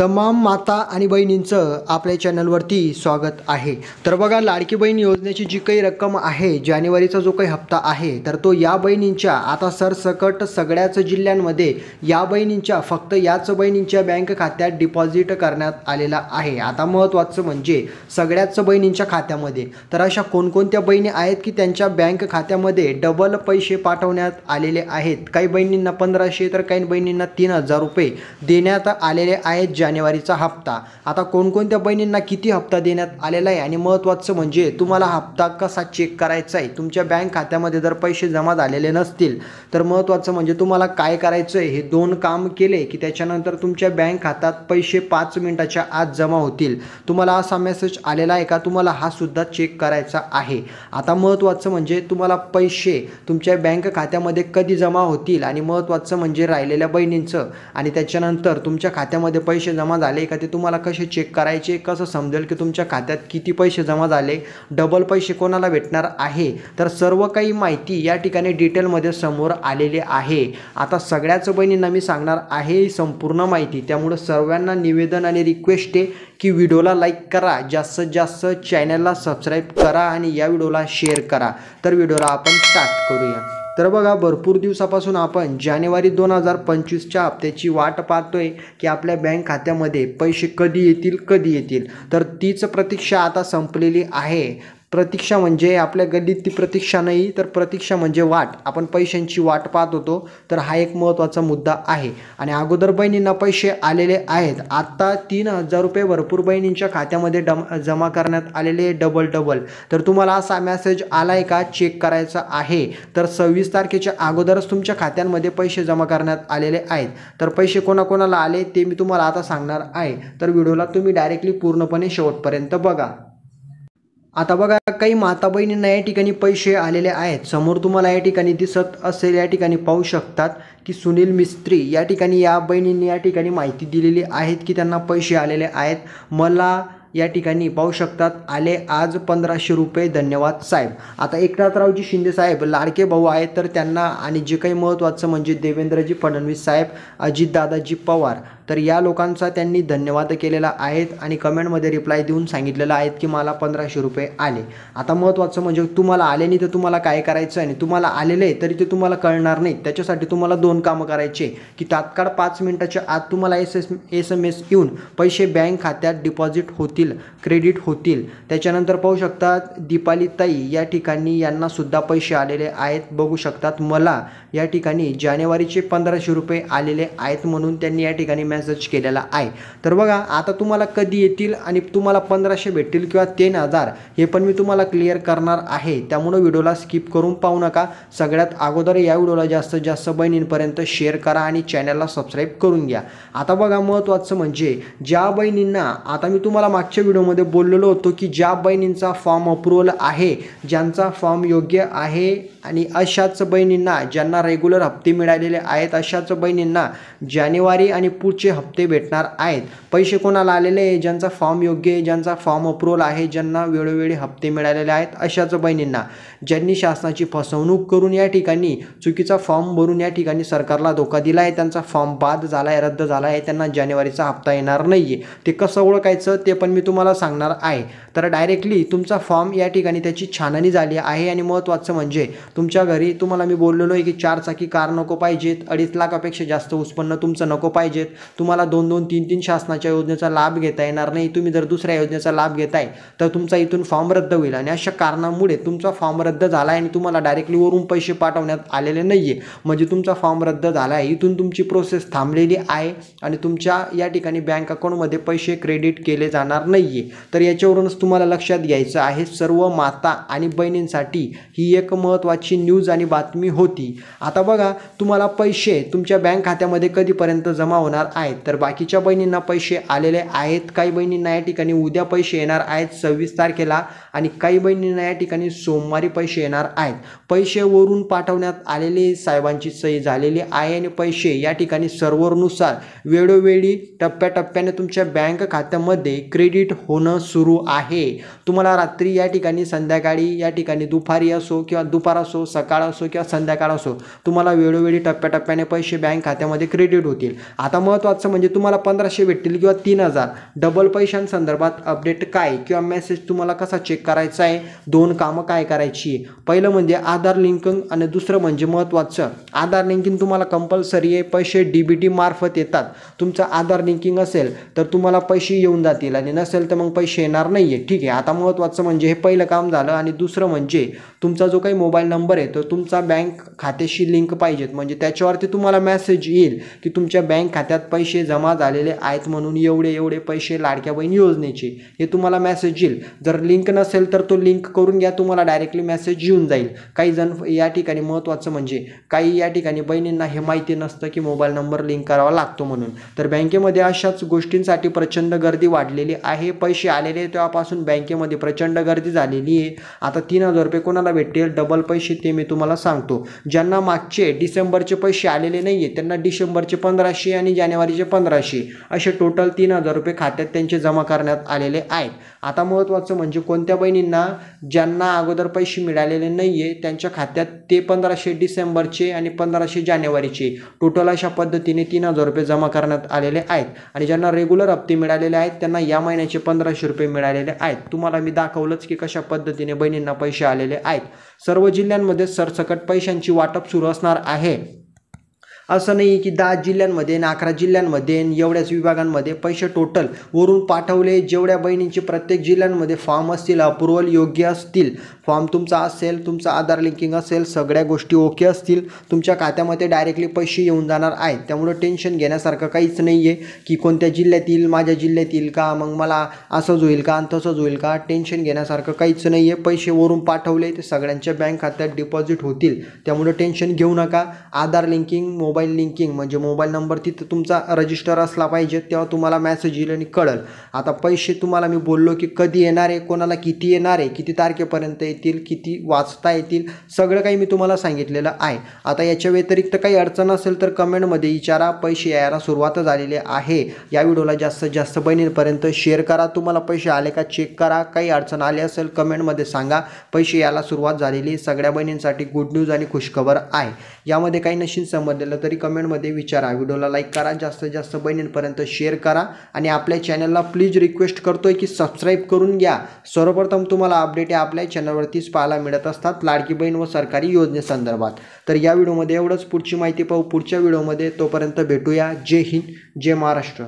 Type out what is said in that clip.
तमाम माता आणि बहिणींचं आपल्या चॅनलवरती स्वागत आहे। तर बघा, लाडकी बहीण योजनेची जी काही रक्कम आहे, जानेवारीचा जो काही हप्ता आहे, तर तो या बहिणींच्या आता सरसकट सगळ्याच जिल्ह्यांमध्ये या बहिणींच्या फक्त याच बहिणींच्या बँक खात्यात डिपॉझिट करण्यात आलेला आहे। आता महत्त्वाचं म्हणजे सगळ्याच बहिणींच्या खात्यामध्ये तर अशा कोणकोणत्या बहिणी आहेत की त्यांच्या बँक खात्यामध्ये डबल पैसे पाठवण्यात आलेले आहेत। काही बहिणींना 1500 तर काही बहिणींना 3000 रुपये देण्यात आलेले आहेत जानेवारीचा हप्ता। आता कोणकोणत्या बहिणींना किती हप्ता देण्यात आलेला आहे आणि महत्त्वाचं म्हणजे तुम्हाला हप्ता कसा चेक करायचा आहे, तुमच्या बँक खात्यामध्ये जर पैसे जमा झालेले नसतील तर महत्त्वाचं म्हणजे तुम्हाला काय करायचं आहे, हे दोन काम केले की त्याच्यानंतर तुमच्या बँक खात्यात पैसे 5 मिनिटाच्या आत जमा होतील। तुम्हाला असा मेसेज आलेला आहे का, तुम्हाला हा सुद्धा चेक करायचा आहे। आता महत्त्वाचं म्हणजे तुम्हाला पैसे तुमच्या बँक खात्यामध्ये कधी जमा होतील आणि महत्त्वाचं म्हणजे राहिलेल्या बहिणींचं आणि त्याच्यानंतर तुमच्या खात्यामध्ये पैसे जमा झाले का ते तुम्हाला कसे चेक करायचे, कसं समजेल की तुमच्या खात्यात किती पैसे जमा झाले, डबल पैसे कोणाला भेटणार आहे, तर सर्व काही माहिती या ठिकाणी डिटेलमध्ये समोर आलेली आहे। आता सगळ्याच बहिणींना मी सांगणार आहे संपूर्ण माहिती, त्यामुळे सर्वांना निवेदन आणि रिक्वेस्ट आहे की व्हिडिओला लाईक करा, जास्तीत जास्त चॅनलला सबस्क्राईब करा आणि या व्हिडिओला शेअर करा। तर व्हिडिओला आपण स्टार्ट करूया। तर बघा, भरपूर दिवसापासून आपण जानेवारी 2025च्या हप्त्याची वाट पाहतोय की आपल्या बँक खात्यामध्ये पैसे कधी येतील, तर तीच प्रतीक्षा आता संपलेली आहे। प्रतीक्षा म्हणजे आपल्या गल्लीत ती प्रतीक्षा नाही, तर प्रतीक्षा म्हणजे वाट, आपण पैशांची वाट पाहत होतो। तर हा एक महत्त्वाचा मुद्दा आहे आणि अगोदर बहिणींना पैसे आलेले आहेत। आता 3000 रुपये भरपूर बहिणींच्या खात्यामध्ये जमा करण्यात आलेले डबल। तर तुम्हाला असा मेसेज आला आहे का, चेक करायचा आहे, तर 26 तारखेच्या अगोदरच तुमच्या खात्यांमध्ये पैसे जमा करण्यात आलेले आहेत। तर पैसे कोणाकोणाला आले ते मी तुम्हाला आता सांगणार आहे, तर व्हिडिओला तुम्ही डायरेक्टली पूर्णपणे शेवटपर्यंत बघा। आता बघा, काही माता बहिणींना या ठिकाणी पैसे आलेले आहेत। समोर तुम्हाला या ठिकाणी दिसत असेल, या ठिकाणी पाहू शकतात की सुनील मिस्त्री या ठिकाणी या बहिणींनी या ठिकाणी माहिती दिलेली आहेत की त्यांना पैसे आलेले आहेत। मला या ठिकाणी पाहू शकतात आले आज 1500 रुपये, धन्यवाद साहेब। आता एकनाथरावजी शिंदे साहेब लाडके भाऊ आहेत, तर त्यांना आणि जे काही महत्त्वाचं म्हणजे देवेंद्रजी फडणवीस साहेब, अजितदादाजी पवार, तर या लोकांचा त्यांनी धन्यवाद केलेला आहेत आणि कमेंटमध्ये रिप्लाय देऊन सांगितलेलं आहेत की मला 1500 रुपये आले। आता महत्त्वाचं म्हणजे तुम्हाला आले नाही तर तुम्हाला काय करायचं आणि तुम्हाला आलेले तरी ते तुम्हाला कळणार नाही, त्याच्यासाठी तुम्हाला दोन कामं करायचे की तात्काळ 5 मिनिटाच्या आत तुम्हाला SMS येऊन पैसे बँक खात्यात डिपॉझिट होतील, क्रेडिट होतील। त्याच्यानंतर पाहू शकतात दीपाली ताई या ठिकाणी यांना सुद्धा पैसे आलेले आहेत, बघू शकतात मला या ठिकाणी जानेवारीचे 1500 रुपये आलेले आहेत म्हणून त्यांनी या ठिकाणी मेसेज केलेला आहे। तर बघा, आता तुम्हाला कधी येतील आणि तुम्हाला 1500 भेटतील किंवा 3000 हे पण मी तुम्हाला क्लिअर करणार आहे, त्यामुळे व्हिडिओला स्किप करून पाहू नका। सगळ्यात अगोदर या व्हिडिओला जास्तीत जास्त बहिणींपर्यंत शेअर करा आणि चॅनलला सबस्क्राईब करून घ्या। आता बघा, महत्त्वाचं म्हणजे ज्या बहिणींना, आता मी तुम्हाला मागच्या व्हिडिओमध्ये बोललेलो होतो की ज्या बहिणींचा फॉर्म अप्रूव्हल आहे, ज्यांचा फॉर्म योग्य आहे आणि अशाच बहिणींना ज्यांना रेग्युलर हप्ते मिळालेले आहेत, अशाच बहिणींना जानेवारी आणि पुढचे हप्ते भेटणार आहेत। पैसे कोणाला आलेले आहे, ज्यांचा फॉर्म योग्य आहे, ज्यांचा फॉर्म अप्रूव्हल आहे, ज्यांना वेळोवेळी हप्ते मिळालेले आहेत, अशाच बहिणींना, ज्यांनी शासनाची फसवणूक करून या ठिकाणी चुकीचा फॉर्म भरून या ठिकाणी सरकारला धोका दिला आहे, त्यांचा फॉर्म बाद झाला आहे, रद्द झाला आहे, त्यांना जानेवारीचा हप्ता येणार नाही आहे। ते कसं ओळखायचं ते पण मी तुम्हाला सांगणार आहे। तर डायरेक्टली तुमचा फॉर्म या ठिकाणी त्याची छाननी झाली आहे आणि महत्त्वाचं म्हणजे तुमच्या घरी तुम्हाला मी बोललेलो आहे की 4 चाकी कार नको पाहिजेत, 2.5 लाखापेक्षा जास्त उत्पन्न तुमचं नको पाहिजेत, तुम्हाला 2-2, 3-3 शासनाच्या योजनेचा लाभ घेता येणार नाही, तुम्ही जर दुसऱ्या योजनेचा लाभ घेताय तर तुमचा इथून फॉर्म रद्द होईल आणि अशा कारणामुळे तुमचा फॉर्म रद्द झाला आहे आणि तुम्हाला डायरेक्टली वरून पैसे पाठवण्यात आलेले नाही आहे, म्हणजे तुमचा फॉर्म रद्द झाला आहे, इथून तुमची प्रोसेस थांबलेली आहे आणि तुमच्या या ठिकाणी बँक अकाउंटमध्ये पैसे क्रेडिट केले जाणार नाही आहे। तर याच्यावरूनच तुम्हाला लक्षात घ्यायचं आहे, सर्व माता आणि बहिणींसाठी ही एक महत्त्वाची न्यूज आणि बातमी होती। आता बघा, तुम्हाला पैसे तुमच्या बँक खात्यामध्ये कधीपर्यंत जमा होणार आहेत, तर बाकीच्या बहिणींना पैसे आलेले आहेत, काही बहिणींना या ठिकाणी उद्या पैसे येणार आहेत 26 तारखेला आणि काही बहिणींना या ठिकाणी सोमवारी पैसे येणार आहेत। पैसे वरून पाठवण्यात आलेले, साहेबांची सही झालेली आहे आणि पैसे या ठिकाणी सर्व्हरनुसार वेळोवेळी टप्प्याटप्प्याने तुमच्या बँक खात्यामध्ये क्रेडिट होणं सुरू आहे। तुम्हाला रात्री या ठिकाणी, संध्याकाळी या ठिकाणी, दुपारी असो किंवा दुपार असो, सकाळ असो किंवा संध्याकाळ असो, तुम्हाला वेळोवेळी टप्प्याटप्प्याने पैसे बँक खात्यामध्ये क्रेडिट होतील. आता महत्त्वाचं म्हणजे तुम्हाला 1500 भेटतील किंवा 3000, डबल पैशांसंदर्भात अपडेट काय किंवा मेसेज तुम्हाला कसा चेक करायचा आहे, 2 कामं काय करायची आहे. पहिलं म्हणजे आधार लिंकिंग आणि दुसरं म्हणजे महत्त्वाचं आधार लिंकिंग तुम्हाला कंपल्सरी आहे. पैसे DBT मार्फत येतात. तुमचं आधार लिंकिंग असेल तर तुम्हाला पैसे येऊन जातील आणि नसेल तर मग पैसे येणार नाही आहे. ठीक आहे. आता महत्त्वाचं म्हणजे हे पहिलं काम झालं आणि दुसरं म्हणजे तुमचा जो काही मोबाईल नंबर आहे तो तुमचा बँक खात्याशी लिंक पाहिजेत. म्हणजे त्याच्यावरती तुम्हाला मेसेज येईल की तुमच्या बँक खात्यात पैसे जमा झालेले आहेत म्हणून एवढे पैसे लाडक्या बहीण योजनेचे, हे तुम्हाला मेसेज येईल. जर लिंक नसेल तर तो लिंक करून घ्या, तुम्हाला डायरेक्टली मेसेज येऊन जाईल. काही जण या ठिकाणी महत्त्वाचं म्हणजे काही या ठिकाणी बहिणींना हे माहिती नसतं की मोबाईल नंबर लिंक करावा लागतो म्हणून. तर बँकेमध्ये अशाच गोष्टींसाठी प्रचंड गर्दी वाढलेली आहे. पैसे आलेले तेव्हापासून बँकेमध्ये प्रचंड गर्दी झालेली आहे. आता 3000 रुपये कोणाला भेटतील डबल पैसे ते मी तुम्हाला सांगतो. ज्यांना मागचे डिसेंबरचे पैसे आलेले नाही आहे त्यांना डिसेंबरचे 1500 आणि जानेवारीचे 1500 असे टोटल 3000 रुपये खात्यात त्यांचे जमा करण्यात आलेले आहेत. आता महत्त्वाचं म्हणजे कोणत्या बहिणींना ज्यांना अगोदर पैसे मिळालेले नाही आहे त्यांच्या खात्यात ते 1500 डिसेंबरचे आणि 1500 जानेवारीचे टोटल अशा पद्धतीने 3000 रुपये जमा करण्यात आलेले आहेत. आणि ज्यांना रेग्युलर हप्ते मिळालेले आहेत त्यांना या महिन्याचे 1500 रुपये मिळालेले आहेत. तुम्हाला मी दाखवलंच की कशा पद्धतीने बहिणींना पैसे आलेले आहेत. सर्व जिल्ह्यांमध्ये सरसकट पैशांची वाटप सुरू असणार आहे. असं नाही की 10 जिल्ह्यांमध्ये आणि 11 जिल्ह्यांमध्ये एवढ्याच विभागांमध्ये पैसे टोटल वरून पाठवले. जेवढ्या बहिणींचे प्रत्येक जिल्ह्यांमध्ये फॉर्म असतील, अप्रुव्हल योग्य असतील, फॉर्म तुमचा असेल, तुमचं आधार लिंकिंग असेल, सगळ्या गोष्टी ओके असतील, तुमच्या खात्यामध्ये डायरेक्टली पैसे येऊन जाणार आहेत. त्यामुळे टेन्शन घेण्यासारखं काहीच नाही आहे की कोणत्या जिल्ह्यात येईल, माझ्या जिल्ह्यात येईल का, मग मला असंच होईल का आणि तसंच होईल का. टेन्शन घेण्यासारखं काहीच नाही आहे. पैसे वरून पाठवले ते सगळ्यांच्या बँक खात्यात डिपॉझिट होतील. त्यामुळे टेन्शन घेऊ नका. आधार लिंकिंग, मोबाईल लिंकिंग म्हणजे मोबाईल नंबर तिथं तुमचा रजिस्टर असला पाहिजे, तेव्हा तुम्हाला मेसेज येईल आणि कळेल. आता पैसे तुम्हाला मी बोललो की कधी येणार आहे, कोणाला किती येणार आहे, किती तारखेपर्यंत येतील, किती वाजता येतील, सगळं काही मी तुम्हाला सांगितलेलं आहे. आता याच्या व्यतिरिक्त काही अडचण असेल तर कमेंटमध्ये विचारा. पैसे यायला सुरुवात झालेली आहे. या व्हिडिओला जास्तीत जास्त बहिणींपर्यंत शेअर करा. तुम्हाला पैसे आले का चेक करा. काही अडचण आली असेल कमेंटमध्ये सांगा. पैसे यायला सुरुवात झालेली सगळ्या बहिणींसाठी गुड न्यूज आणि खुशखबर आहे. यामध्ये काही नशीन समजलेलं तरी कमेंटमध्ये विचारा. व्हिडिओला लाईक करा, जास्तीत जास्त बहिणींपर्यंत शेअर करा आणि आपल्या चॅनलला प्लीज रिक्वेस्ट करतोय की सबस्क्राईब करून घ्या. सर्वप्रथम तुम्हाला अपडेट आपल्या चॅनलवरतीच पाहायला मिळत असतात लाडकी बहीण व सरकारी योजनेसंदर्भात. तर या व्हिडिओमध्ये एवढंच. पुढची माहिती पाहू पुढच्या व्हिडिओमध्ये. तोपर्यंत भेटूया. जय हिंद, जय महाराष्ट्र.